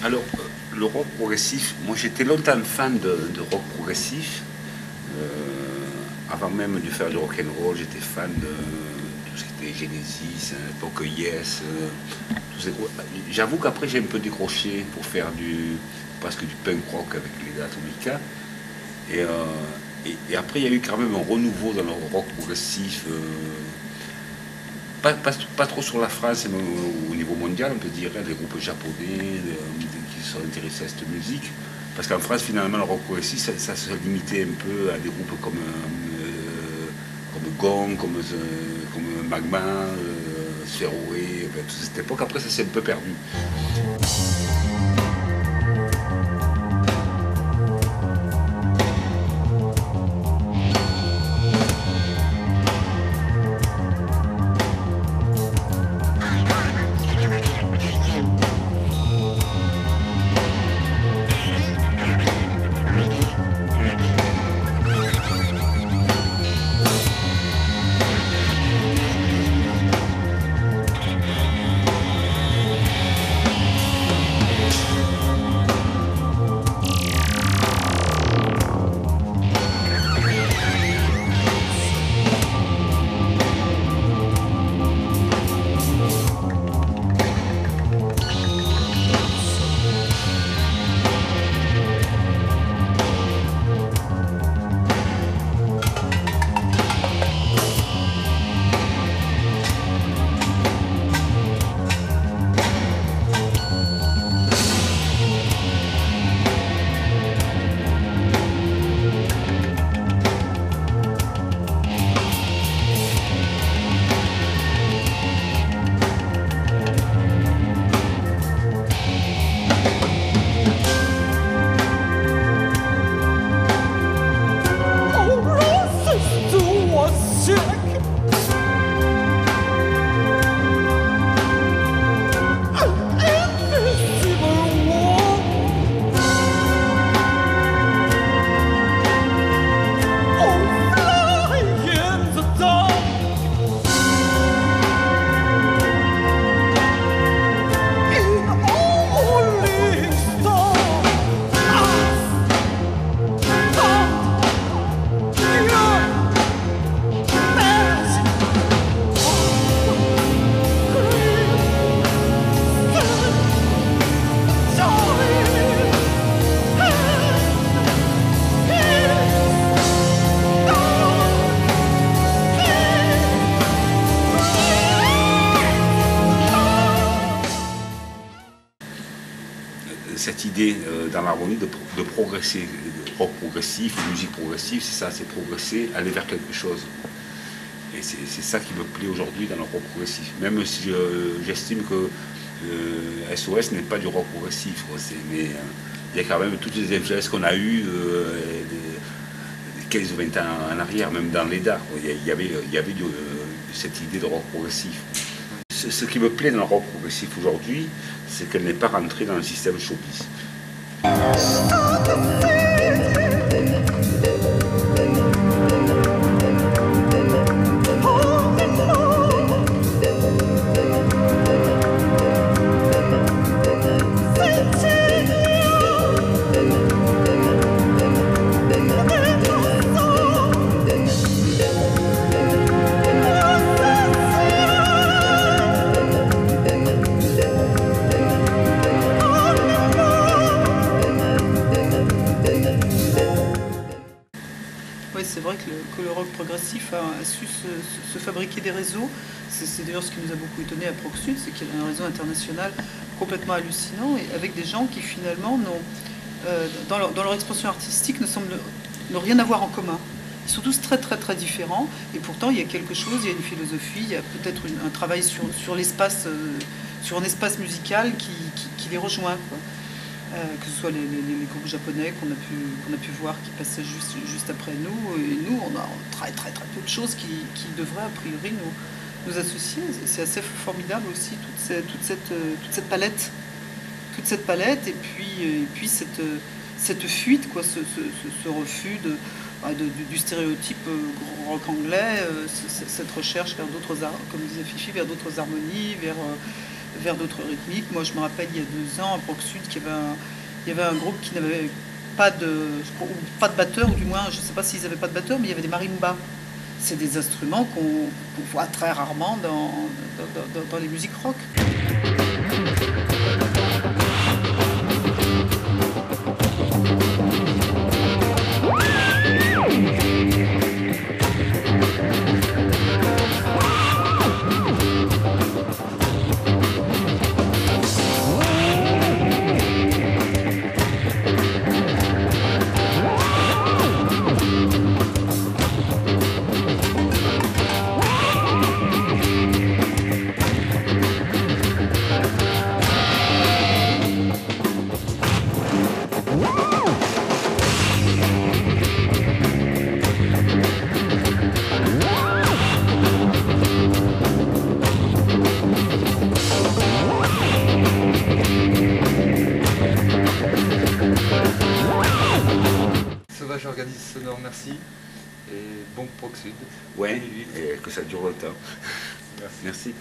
Alors, le rock progressif, moi j'étais longtemps fan de rock progressif. Avant même de faire du rock and roll, j'étais fan de tout ce qui était Genesis, à l'époque Yes. J'avoue qu'après j'ai un peu décroché pour faire presque du punk rock avec les Atomica. Et après il y a eu quand même un renouveau dans le rock progressif. Pas trop sur la France, mais au niveau mondial, on peut dire, des groupes japonais qui sont intéressés à cette musique. Parce qu'en France, finalement, le rock progressif, ça se limitait un peu à des groupes comme Gong, comme Magma, Spheroé, toute cette époque. Après, ça s'est un peu perdu. Cette idée dans l'harmonie de progresser, de rock progressif, de musique progressive, c'est ça, c'est progresser, aller vers quelque chose. Et c'est ça qui me plaît aujourd'hui dans le rock progressif. Même si j'estime que SOS n'est pas du rock progressif, mais il y a quand même toutes les influences qu'on a eues 15 ou 20 ans en arrière, même dans l'EDA. Il y avait cette idée de rock progressif. Ce qui me plaît dans le rock progressif aujourd'hui, c'est qu'elle n'est pas rentrée dans le système showbiz. C'est vrai que le rock progressif a su se fabriquer des réseaux. C'est d'ailleurs ce qui nous a beaucoup étonné à Proxud, c'est qu'il y a un réseau international complètement hallucinant et avec des gens qui finalement dans leur expression artistique n'ont rien à voir en commun. Ils sont tous très très très différents et pourtant il y a quelque chose, il y a une philosophie, il y a peut-être un travail sur l'espace, sur un espace musical qui les rejoint, quoi. Que ce soit les groupes japonais qu'on a pu voir qui passaient juste après nous. Et nous, on a très très très peu de choses qui devraient a priori nous associer. C'est assez formidable aussi toute cette palette. Toute cette palette et puis cette fuite, quoi, ce refus du stéréotype rock anglais, cette recherche vers d'autres, comme disait Fifi, vers d'autres harmonies, vers d'autres rythmiques. Moi, je me rappelle, il y a 2 ans, à Proxsud, il y avait un groupe qui n'avait pas de batteur, ou du moins, je ne sais pas s'ils n'avaient pas de batteur, mais il y avait des marimbas. C'est des instruments qu'on voit très rarement dans les musiques rock. Sauvage Organise Sonore, merci. Et bon Proxsud. Ouais, et que ça dure le temps. Merci. Merci.